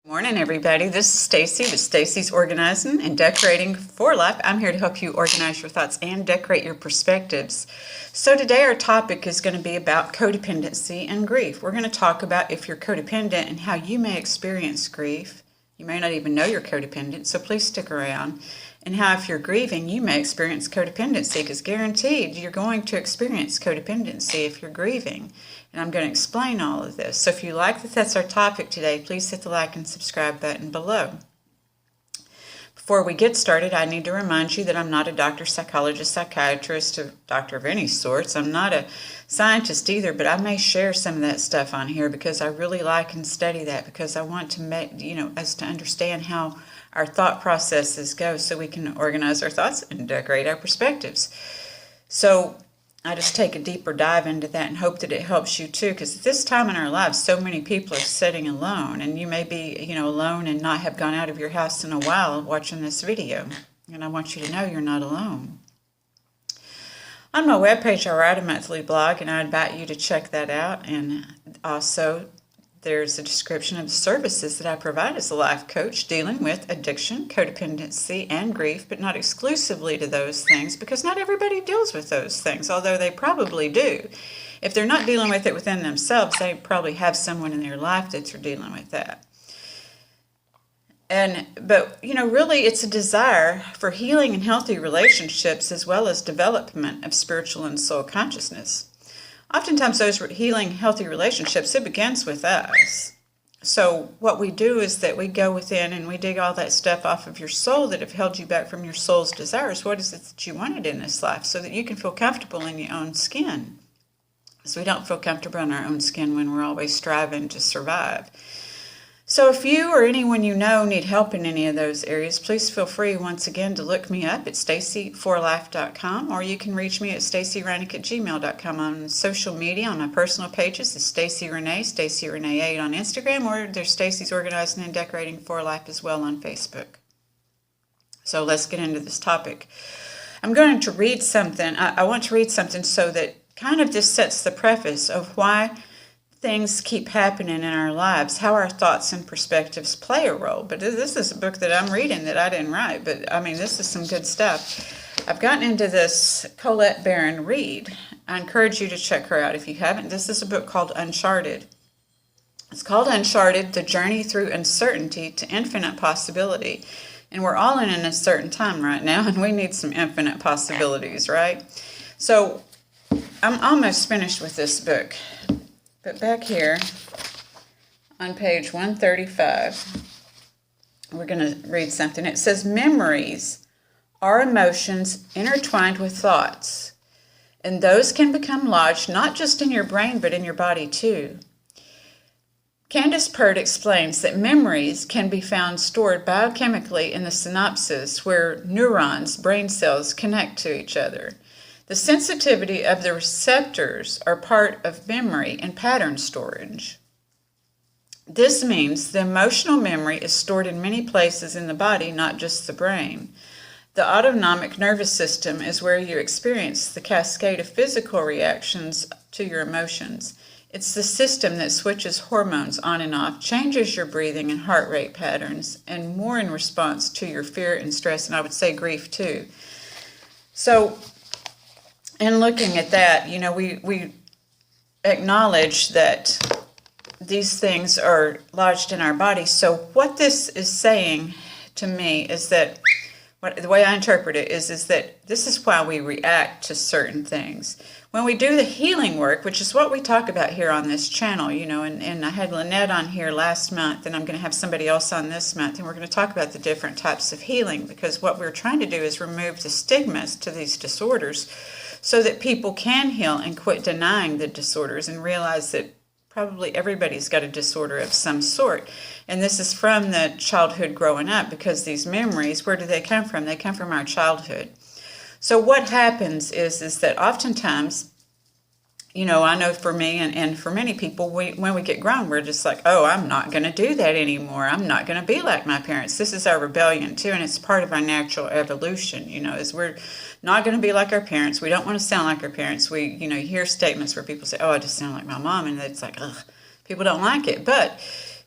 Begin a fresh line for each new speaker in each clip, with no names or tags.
Morning, everybody. This is Stacy with Stacy's Organizing and Decorating for Life. I'm here to help you organize your thoughts and decorate your perspectives. So today our topic is going to be about codependency and grief. We're going to talk about if you're codependent and how you may experience grief. You may not even know you're codependent, so please stick around. And how if you're grieving, you may experience codependency, because guaranteed you're going to experience codependency if you're grieving. And I'm going to explain all of this. So if you like that that's our topic today, please hit the like and subscribe button below. Before we get started, I need to remind you that I'm not a doctor, psychologist, psychiatrist, or doctor of any sorts. I'm not a scientist either, but I may share some of that stuff on here because I really like and study that, because I want to make, us to understand how our thought processes go so we can organize our thoughts and decorate our perspectives. So I just take a deeper dive into that and hope that it helps you too, because at this time in our lives, so many people are sitting alone, and you may be, alone and not have gone out of your house in a while watching this video. And I want you to know you're not alone. On my webpage, I write a monthly blog, and I invite you to check that out. And also, there's a description of the services that I provide as a life coach dealing with addiction, codependency, and grief, but not exclusively to those things, because not everybody deals with those things, although they probably do. If they're not dealing with it within themselves, they probably have someone in their life that's dealing with that. But really it's a desire for healing and healthy relationships, as well as development of spiritual and soul consciousness. Oftentimes those healing, healthy relationships, it begins with us. So what we do is that we go within and we dig all that stuff off of your soul that have held you back from your soul's desires. What is it that you wanted in this life, so that you can feel comfortable in your own skin? So we don't feel comfortable in our own skin when we're always striving to survive. So if you or anyone you know need help in any of those areas, please feel free once again to look me up at stacyforlife.com, or you can reach me at stacyreinick@gmail.com. On social media, on my personal pages, is Stacy Renee, Stacy Renee 8 on Instagram, or there's Stacy's Organizing and Decorating for Life as well on Facebook. So let's get into this topic. I'm going to read something. I want to read something so that kind of just sets the preface of why things keep happening in our lives, how our thoughts and perspectives play a role. But this is a book that I'm reading that I didn't write, but this is some good stuff. I've gotten into this Colette Baron-Reid. I encourage you to check her out if you haven't. This is a book called Uncharted. It's called Uncharted: The Journey Through Uncertainty to Infinite Possibility. And we're all in an uncertain time right now, and we need some infinite possibilities, right? So I'm almost finished with this book. But back here on page 135, we're going to read something. It says, memories are emotions intertwined with thoughts, and those can become lodged not just in your brain, but in your body too. Candace Pert explains that memories can be found stored biochemically in the synapses, where neurons, brain cells, connect to each other. The sensitivity of the receptors are part of memory and pattern storage. This means the emotional memory is stored in many places in the body, not just the brain. The autonomic nervous system is where you experience the cascade of physical reactions to your emotions. It's the system that switches hormones on and off, changes your breathing and heart rate patterns, and more in response to your fear and stress, and I would say grief too. So, in looking at that, we acknowledge that these things are lodged in our body. So what this is saying to me is that, the way I interpret it is that this is why we react to certain things. When we do the healing work, which is what we talk about here on this channel, and I had Lynette on here last month, and I'm going to have somebody else on this month, and we're going to talk about the different types of healing, because what we're trying to do is remove the stigmas to these disorders, so that people can heal and quit denying the disorders and realize that probably everybody's got a disorder of some sort. And this is from the childhood growing up, because these memories, where do they come from? They come from our childhood. So what happens is that oftentimes, I know for me and for many people, when we get grown, we're just like, oh, I'm not going to do that anymore. I'm not going to be like my parents. This is our rebellion too, and it's part of our natural evolution, is we're not going to be like our parents. We don't want to sound like our parents. You hear statements where people say, oh, I just sound like my mom, and it's like, ugh, people don't like it. But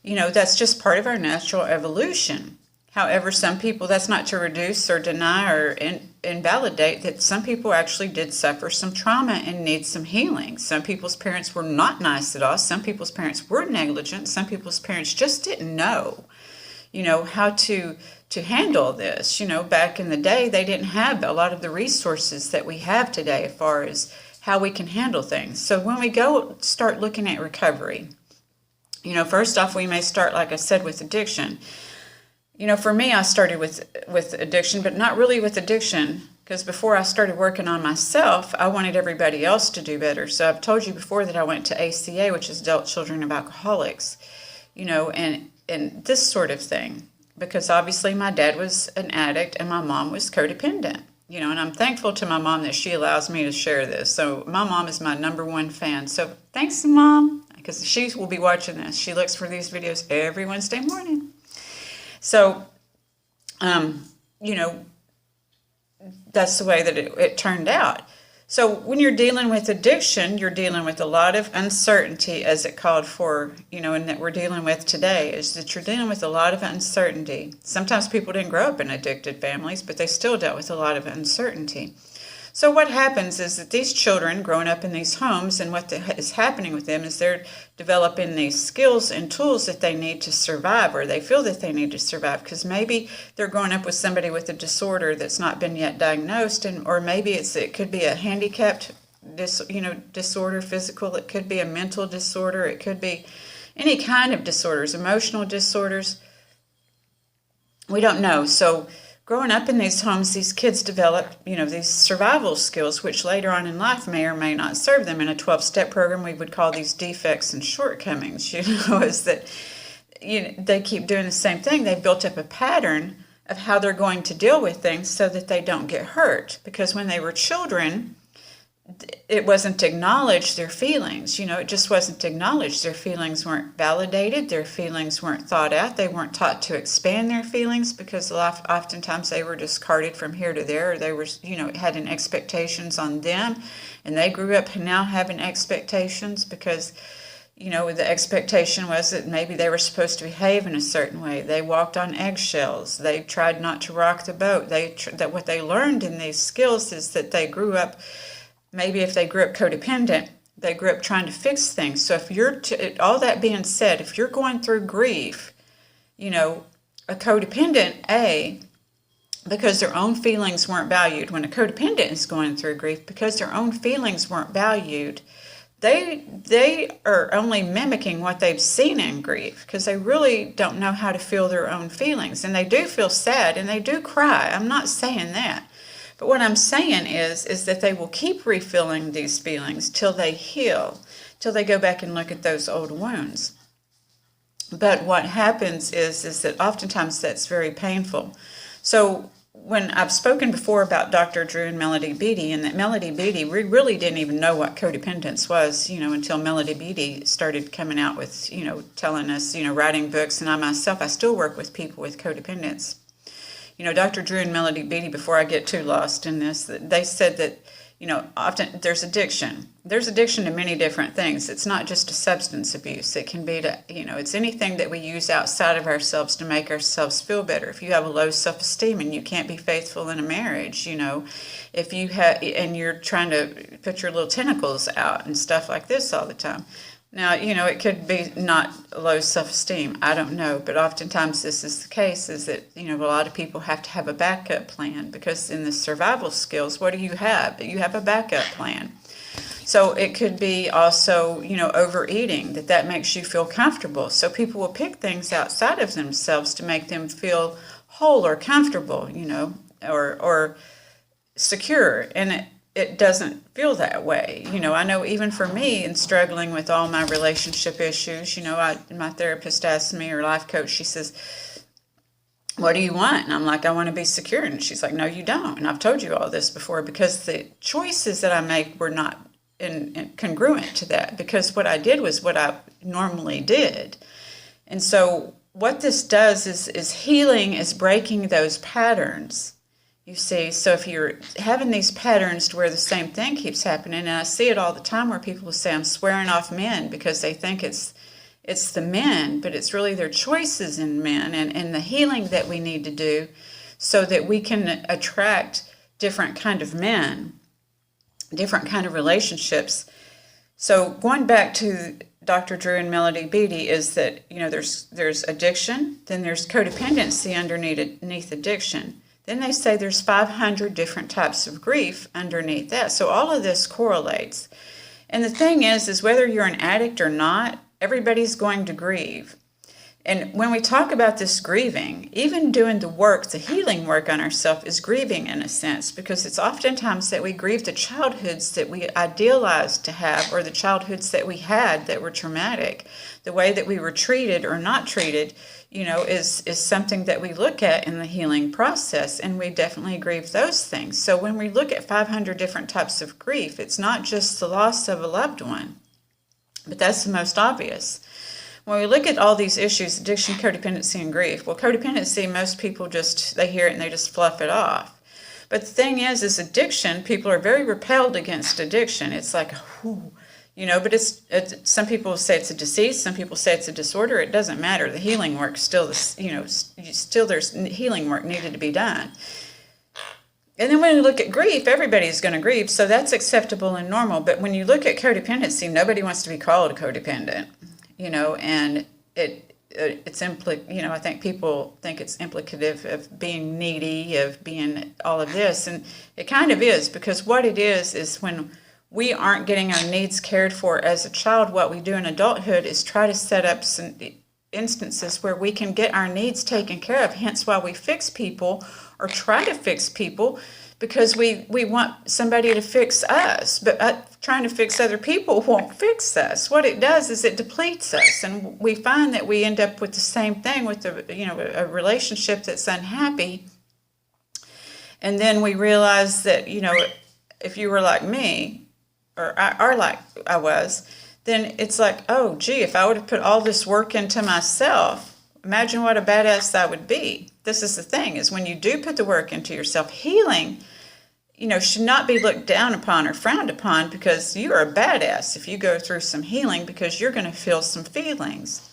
That's just part of our natural evolution. However, some people, that's not to reduce or deny or invalidate that some people actually did suffer some trauma and need some healing. Some people's parents were not nice at all. Some people's parents were negligent. Some people's parents just didn't know, how to handle this. Back in the day, they didn't have a lot of the resources that we have today as far as how we can handle things. So when we go start looking at recovery, first off, we may start, like I said, with addiction. For me, I started with addiction, but not really with addiction, because before I started working on myself, I wanted everybody else to do better. So I've told you before that I went to ACA, which is Adult Children of Alcoholics, and this sort of thing, because obviously my dad was an addict and my mom was codependent, and I'm thankful to my mom that she allows me to share this. So my mom is my #1 fan. So thanks, Mom, because she will be watching this. She looks for these videos every Wednesday morning. So, that's the way that it turned out. So when you're dealing with addiction, you're dealing with a lot of uncertainty, as it called for, and that we're dealing with today, is that you're dealing with a lot of uncertainty. Sometimes people didn't grow up in addicted families, but they still dealt with a lot of uncertainty. So what happens is that these children growing up in these homes, and what is happening with them is they're developing these skills and tools that they need to survive, or they feel that they need to survive, because maybe they're growing up with somebody with a disorder that's not been yet diagnosed, or maybe it could be a handicapped disorder, physical. It could be a mental disorder. It could be any kind of disorders, emotional disorders. We don't know. So growing up in these homes, these kids develop, these survival skills, which later on in life may or may not serve them. In a 12-step program, we would call these defects and shortcomings, is that they keep doing the same thing. They've built up a pattern of how they're going to deal with things so that they don't get hurt. Because when they were children, it wasn't acknowledged, their feelings, it just wasn't acknowledged. Their feelings weren't validated. Their feelings weren't thought out. They weren't taught to expand their feelings, because oftentimes they were discarded from here to there, or they were, had an expectations on them, and they grew up now having expectations because, the expectation was that maybe they were supposed to behave in a certain way. They walked on eggshells. They tried not to rock the boat. That what they learned in these skills is that they grew up. Maybe if they grew up codependent, they grew up trying to fix things. So if you're, all that being said, if you're going through grief, a codependent, because their own feelings weren't valued. When a codependent is going through grief, because their own feelings weren't valued, they are only mimicking what they've seen in grief, because they really don't know how to feel their own feelings. And they do feel sad and they do cry. I'm not saying that. But what I'm saying is that they will keep refilling these feelings till they heal, till they go back and look at those old wounds. But what happens is that oftentimes that's very painful. So when I've spoken before about Dr. Drew and Melody Beattie, and that Melody Beattie, we really didn't even know what codependence was, until Melody Beattie started coming out with, telling us, writing books. And I still work with people with codependence. Dr. Drew and Melody Beattie, before I get too lost in this, they said that, often there's addiction. There's addiction to many different things. It's not just to substance abuse. It can be to, it's anything that we use outside of ourselves to make ourselves feel better. If you have a low self-esteem and you can't be faithful in a marriage, if you have, and you're trying to put your little tentacles out and stuff like this all the time. Now, it could be not low self-esteem. I don't know. But oftentimes this is the case, is that, a lot of people have to have a backup plan, because in the survival skills, what do you have? You have a backup plan. So it could be also, overeating, that makes you feel comfortable. So people will pick things outside of themselves to make them feel whole or comfortable, or secure. And it doesn't feel that way. I know even for me, in struggling with all my relationship issues, my therapist asked me, or life coach, she says, what do you want? And I'm like, I want to be secure. And she's like, no, you don't. And I've told you all this before, because the choices that I make were not congruent to that, because what I did was what I normally did. And so what this does is healing is breaking those patterns. You see, so if you're having these patterns to where the same thing keeps happening, and I see it all the time where people will say, I'm swearing off men, because they think it's it's the men, but it's really their choices in men and the healing that we need to do so that we can attract different kind of men, different kind of relationships. So going back to Dr. Drew and Melody Beattie is that, there's addiction, then there's codependency underneath addiction. Then they say there's 500 different types of grief underneath that. So all of this correlates. And the thing is whether you're an addict or not, everybody's going to grieve. And when we talk about this grieving, even doing the work, the healing work on ourselves is grieving in a sense, because it's oftentimes that we grieve the childhoods that we idealized to have, or the childhoods that we had that were traumatic. The way that we were treated or not treated, is something that we look at in the healing process, and we definitely grieve those things. So when we look at 500 different types of grief, it's not just the loss of a loved one, but that's the most obvious. When we look at all these issues, addiction, codependency, and grief, well, codependency, most people they hear it and they just fluff it off. But the thing is addiction, people are very repelled against addiction. It's like, whoo, but it's some people say it's a disease, some people say it's a disorder. It doesn't matter. The healing work still there's healing work needed to be done. And then when you look at grief, everybody's going to grieve, so that's acceptable and normal. But when you look at codependency, nobody wants to be called a codependent. And it's I think people think it's implicative of being needy, of being all of this, and it kind of is, because what it is when we aren't getting our needs cared for as a child, what we do in adulthood is try to set up some instances where we can get our needs taken care of, hence why we fix people or try to fix people, because we want somebody to fix us, but trying to fix other people won't fix us. What it does is it depletes us, and we find that we end up with the same thing with a relationship that's unhappy. And then we realize that if you were like me, or like I was, then it's like, oh gee, if I would have put all this work into myself, imagine what a badass I would be. This is the thing, is when you do put the work into yourself, healing, should not be looked down upon or frowned upon, because you are a badass if you go through some healing, because you're going to feel some feelings.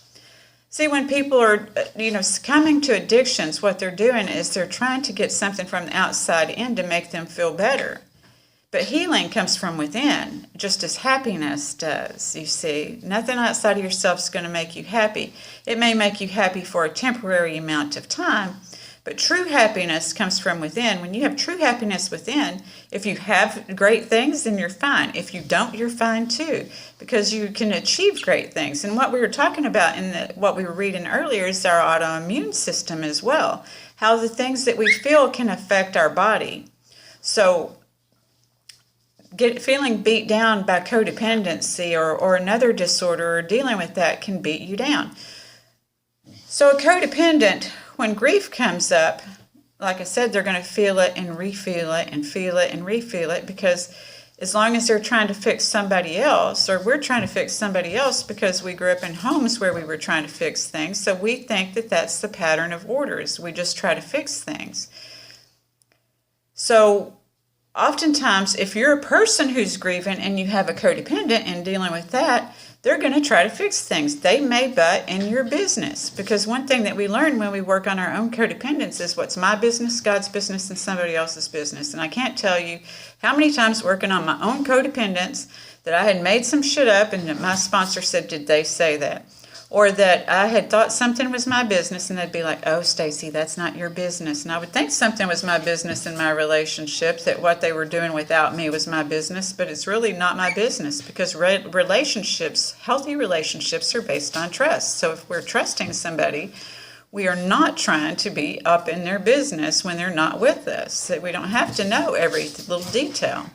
See, when people are, succumbing to addictions, what they're doing is they're trying to get something from the outside in to make them feel better. But healing comes from within, just as happiness does, you see. Nothing outside of yourself is going to make you happy. It may make you happy for a temporary amount of time, but true happiness comes from within. When you have true happiness within, if you have great things, then you're fine. If you don't, you're fine too, because you can achieve great things. And what we were talking about what we were reading earlier is our autoimmune system as well, how the things that we feel can affect our body. So feeling beat down by codependency or another disorder or dealing with that can beat you down. So a codependent, when grief comes up, like I said, they're going to feel it and re-feel it and feel it and re-feel it, because as long as they're trying to fix somebody else, or we're trying to fix somebody else because we grew up in homes where we were trying to fix things, so we think that that's the pattern of orders. We just try to fix things. So oftentimes, if you're a person who's grieving and you have a codependent and dealing with that, they're going to try to fix things. They may butt in your business, because one thing that we learn when we work on our own codependence is what's my business, God's business, and somebody else's business. And I can't tell you how many times working on my own codependence that I had made some shit up and that my sponsor said, did they say that? Or that I had thought something was my business, and they'd be like, oh, Stacy, that's not your business. And I would think something was my business in my relationship, that what they were doing without me was my business, but it's really not my business, because relationships, healthy relationships, are based on trust. So if we're trusting somebody, we are not trying to be up in their business when they're not with us. That we don't have to know every little detail.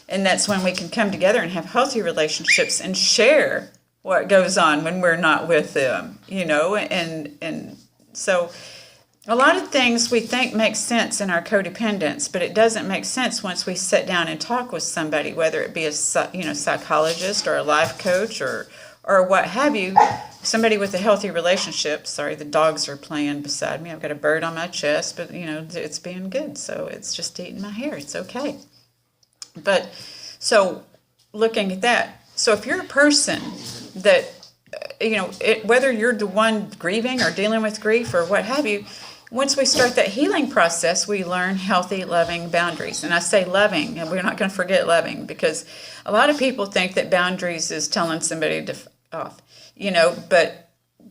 And that's when we can come together and have healthy relationships and share what goes on when we're not with them, and so a lot of things we think make sense in our codependence, but it doesn't make sense once we sit down and talk with somebody, whether it be a psychologist or a life coach or what have you, somebody with a healthy relationship. Sorry, the dogs are playing beside me. I've got a bird on my chest, but it's being good, so it's just eating my hair. It's okay. But so looking at that, so if you're a person that whether you're the one grieving or dealing with grief or what have you, once we start that healing process, we learn healthy, loving boundaries. And I say loving, and we're not going to forget loving, because a lot of people think that boundaries is telling somebody to off, but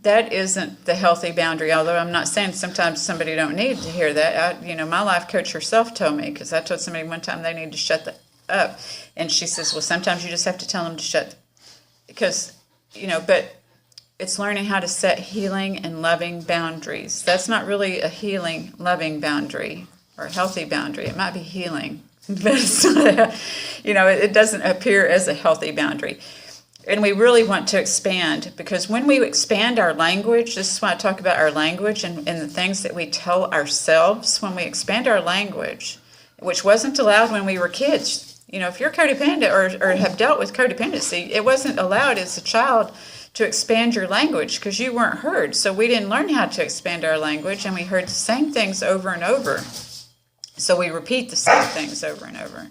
that isn't the healthy boundary. Although I'm not saying sometimes somebody don't need to hear that. My life coach herself told me, because I told somebody one time they need to shut up, and she says, well, sometimes you just have to tell them to shut, because, but it's learning how to set healing and loving boundaries. That's not really a healing, loving boundary or a healthy boundary. It might be healing, but it's not it doesn't appear as a healthy boundary. And we really want to expand, because when we expand our language, this is why I talk about our language and the things that we tell ourselves. When we expand our language, which wasn't allowed when we were kids. If you're codependent or have dealt with codependency, it wasn't allowed as a child to expand your language because you weren't heard. So we didn't learn how to expand our language, and we heard the same things over and over. So we repeat the same things over and over.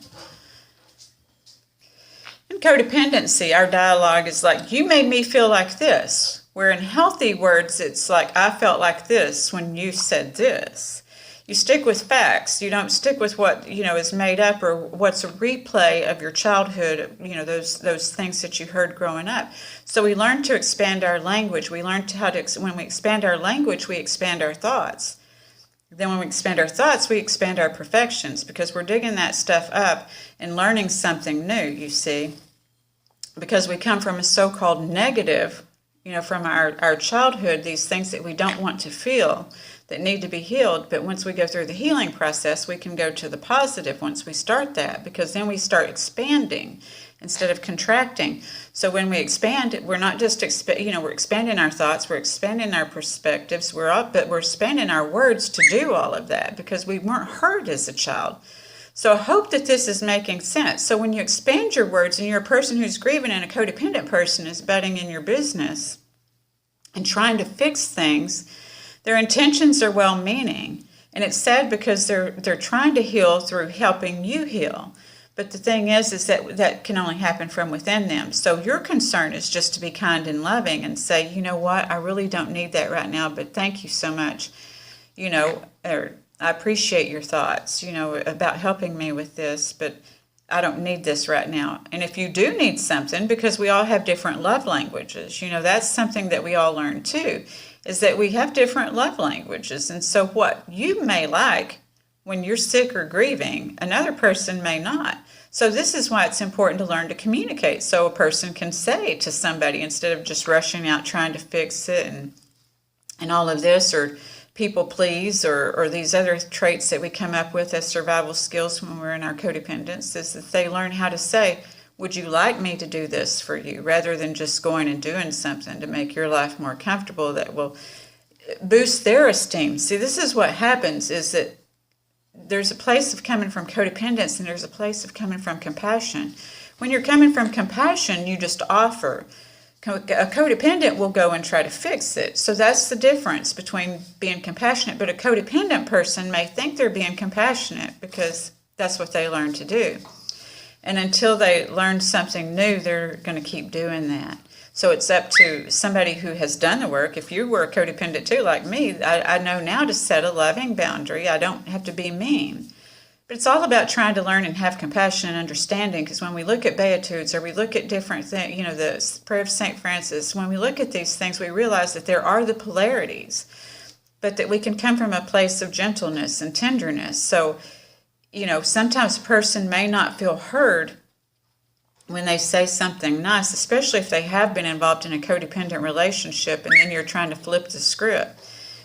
In codependency, our dialogue is like, you made me feel like this. Where in healthy words, it's like, I felt like this when you said this. You stick with facts. You don't stick with what, is made up or what's a replay of your childhood, those things that you heard growing up. So we learn to expand our language. We learn when we expand our language, we expand our thoughts. Then when we expand our thoughts, we expand our perfections, because we're digging that stuff up and learning something new, you see. Because we come from a so-called negative, from our childhood, these things that we don't want to feel, that need to be healed. But once we go through the healing process, we can go to the positive once we start that, because then we start expanding instead of contracting. So when we expand, we're not just we're expanding our thoughts, we're expanding our perspectives, but we're expanding our words to do all of that, because we weren't heard as a child. So I hope that this is making sense. So when you expand your words, and you're a person who's grieving and a codependent person is butting in your business and trying to fix things, their intentions are well-meaning, and it's sad because they're trying to heal through helping you heal. But the thing is that can only happen from within them. So your concern is just to be kind and loving and say, you know what, I really don't need that right now, but thank you so much. Or I appreciate your thoughts, about helping me with this, but I don't need this right now. And if you do need something, because we all have different love languages, that's something that we all learn too, is that we have different love languages. And so what you may like when you're sick or grieving, another person may not. So this is why it's important to learn to communicate, so a person can say to somebody, instead of just rushing out trying to fix it and all of this, or people please, or these other traits that we come up with as survival skills when we're in our codependence, is that they learn how to say, would you like me to do this for you, rather than just going and doing something to make your life more comfortable that will boost their esteem. See, this is what happens, is that there's a place of coming from codependence, and there's a place of coming from compassion. When you're coming from compassion, you just offer. A codependent will go and try to fix it. So that's the difference between being compassionate. But a codependent person may think they're being compassionate because that's what they learn to do. And until they learn something new, they're going to keep doing that. So it's up to somebody who has done the work. If you were a codependent too, like me, I know now to set a loving boundary. I don't have to be mean. But it's all about trying to learn and have compassion and understanding, because when we look at Beatitudes, or we look at different things, the Prayer of St. Francis, when we look at these things, we realize that there are the polarities, but that we can come from a place of gentleness and tenderness. So, sometimes a person may not feel heard when they say something nice, especially if they have been involved in a codependent relationship, and then you're trying to flip the script.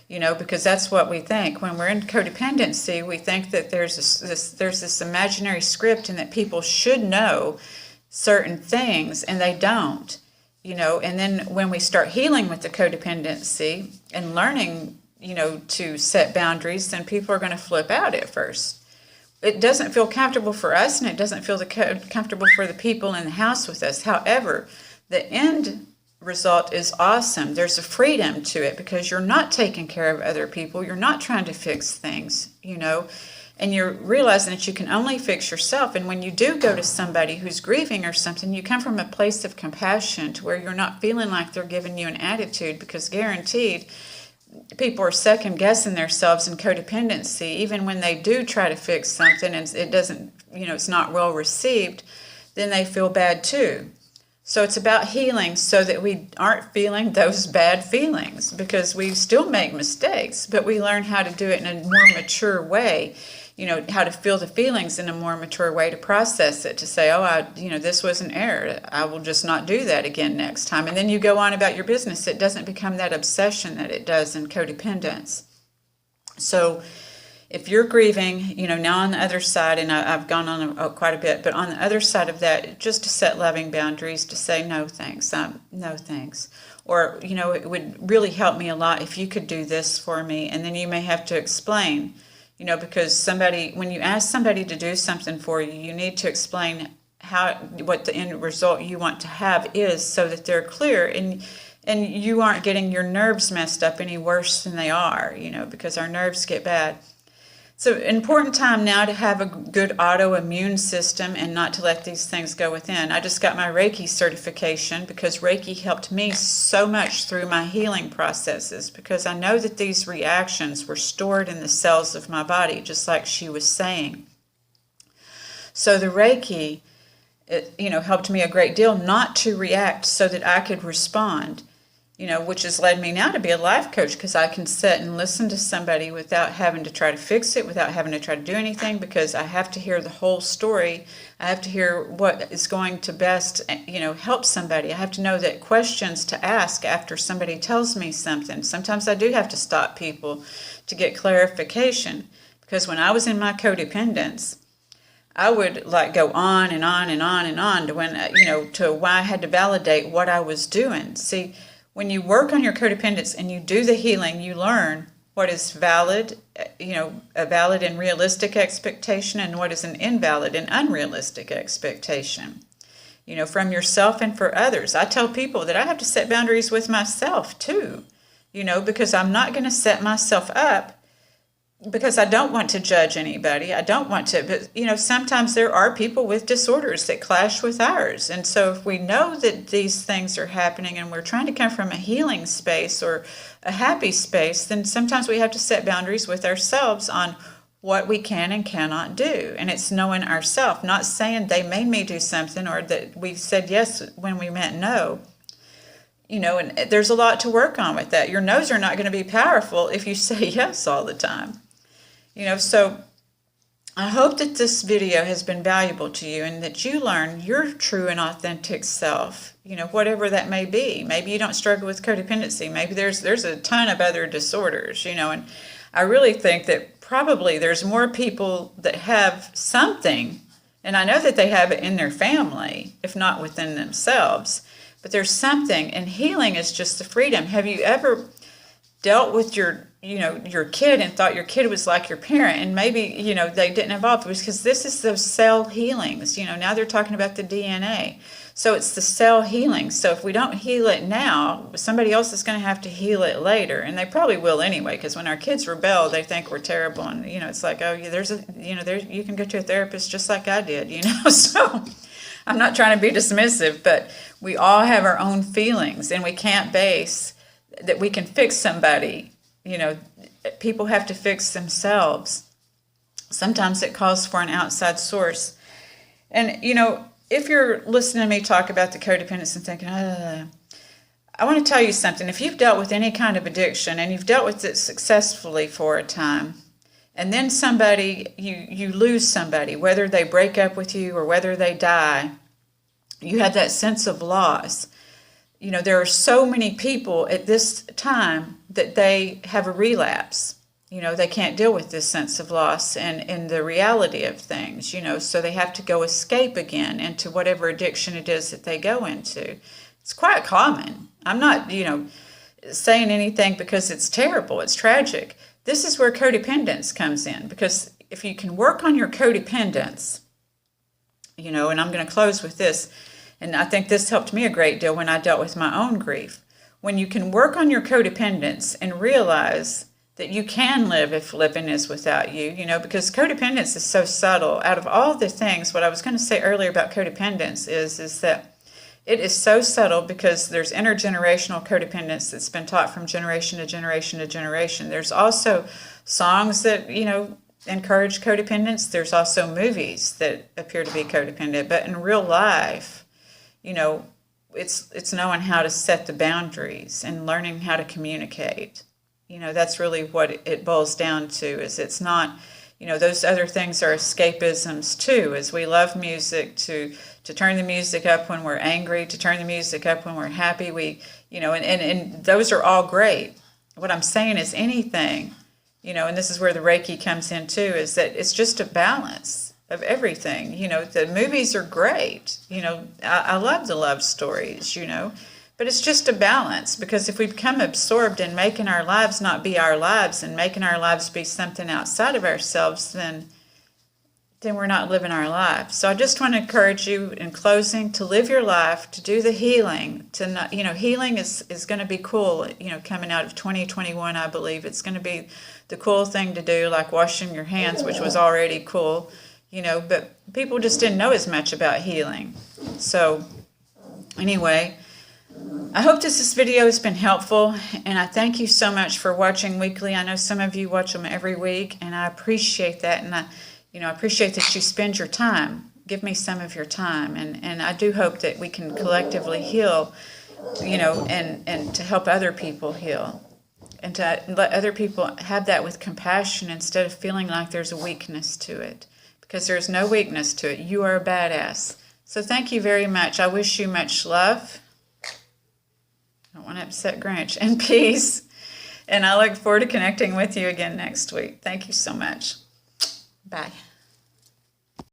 Because that's what we think. When we're in codependency, we think that there's this imaginary script, and that people should know certain things, and they don't. And then when we start healing with the codependency and learning, to set boundaries, then people are going to flip out at first. It doesn't feel comfortable for us, and it doesn't feel comfortable for the people in the house with us. However, the end result is awesome. There's a freedom to it, because you're not taking care of other people. You're not trying to fix things, And you're realizing that you can only fix yourself. And when you do go to somebody who's grieving or something, you come from a place of compassion to where you're not feeling like they're giving you an attitude, because guaranteed people are second guessing themselves in codependency. Even when they do try to fix something and it doesn't, it's not well received, then they feel bad too. So it's about healing so that we aren't feeling those bad feelings, because we still make mistakes, but we learn how to do it in a more mature way, how to feel the feelings in a more mature way, to process it, to say, this was an error. I will just not do that again next time. And then you go on about your business. It doesn't become that obsession that it does in codependence. So if you're grieving, now on the other side, and I've gone on quite a bit, but on the other side of that, just to set loving boundaries, to say no thanks, no thanks. Or, it would really help me a lot if you could do this for me. And then you may have to explain, because when you ask somebody to do something for you, you need to explain what the end result you want to have is, so that they're clear and you aren't getting your nerves messed up any worse than they are, because our nerves get bad. So important time now to have a good autoimmune system and not to let these things go within. I just got my Reiki certification because Reiki helped me so much through my healing processes, because I know that these reactions were stored in the cells of my body, just like she was saying. So the Reiki, helped me a great deal not to react so that I could respond. Which has led me now to be a life coach, because I can sit and listen to somebody without having to try to fix it, without having to try to do anything, because I have to hear the whole story. I have to hear what is going to best, help somebody. I have to know that questions to ask after somebody tells me something. Sometimes I do have to stop people to get clarification, because when I was in my codependence, I would go on and on and on and on to when, to why I had to validate what I was doing. See, when you work on your codependence and you do the healing, you learn what is valid, a valid and realistic expectation, and what is an invalid and unrealistic expectation, from yourself and for others. I tell people that I have to set boundaries with myself too, because I'm not going to set myself up because I don't want to judge anybody. I don't want to, but, sometimes there are people with disorders that clash with ours. And so if we know that these things are happening and we're trying to come from a healing space or a happy space, then sometimes we have to set boundaries with ourselves on what we can and cannot do. And it's knowing ourselves, not saying they made me do something or that we said yes when we meant no. And there's a lot to work on with that. Your no's are not going to be powerful if you say yes all the time. So I hope that this video has been valuable to you and that you learn your true and authentic self, whatever that may be. Maybe you don't struggle with codependency. Maybe there's a ton of other disorders, and I really think that probably there's more people that have something, and I know that they have it in their family, if not within themselves, but there's something, and healing is just the freedom. Have you ever dealt with your kid and thought your kid was like your parent, and maybe, they didn't evolve? It was because this is those cell healings. Now they're talking about the DNA. So it's the cell healing. So if we don't heal it now, somebody else is going to have to heal it later. And they probably will anyway, because when our kids rebel, they think we're terrible. And, it's like, oh, yeah, you can go to a therapist just like I did, So I'm not trying to be dismissive, but we all have our own feelings, and we can't base that we can fix somebody. People have to fix themselves. Sometimes it calls for an outside source. And, if you're listening to me talk about the codependence and thinking, I want to tell you something. If you've dealt with any kind of addiction and you've dealt with it successfully for a time, and then you lose somebody, whether they break up with you or whether they die, you have that sense of loss. There are so many people at this time that they have a relapse. They can't deal with this sense of loss and the reality of things, so they have to go escape again into whatever addiction it is that they go into. It's quite common. I'm not, saying anything because it's terrible. It's tragic. This is where codependence comes in, because if you can work on your codependence, and I'm going to close with this, and I think this helped me a great deal when I dealt with my own grief. When you can work on your codependence and realize that you can live if living is without you, because codependence is so subtle. Out of all the things, what I was going to say earlier about codependence is that it is so subtle because there's intergenerational codependence that's been taught from generation to generation to generation. There's also songs that, encourage codependence. There's also movies that appear to be codependent. But in real life, it's knowing how to set the boundaries and learning how to communicate. That's really what it boils down to. Is it's not, those other things are escapisms too. As we love music to turn the music up when we're angry, to turn the music up when we're happy. And those are all great. What I'm saying is anything, and this is where the Reiki comes in too, is that it's just a balance of everything. The movies are great. I love the love stories, but it's just a balance, because if we become absorbed in making our lives not be our lives and making our lives be something outside of ourselves, then we're not living our life. So I just want to encourage you in closing to live your life, to do the healing, to not, healing is going to be cool, coming out of 2021, I believe. It's going to be the cool thing to do, like washing your hands, which was already cool, but people just didn't know as much about healing. So anyway, I hope this video has been helpful, and I thank you so much for watching weekly. I know some of you watch them every week, and I appreciate that, and I appreciate that you spend your time. Give me some of your time, and I do hope that we can collectively heal, and to help other people heal, and to let other people have that with compassion instead of feeling like there's a weakness to it, because there's no weakness to it. You are a badass. So thank you very much. I wish you much love. I don't want to upset Grinch. And peace. And I look forward to connecting with you again next week. Thank you so much. Bye.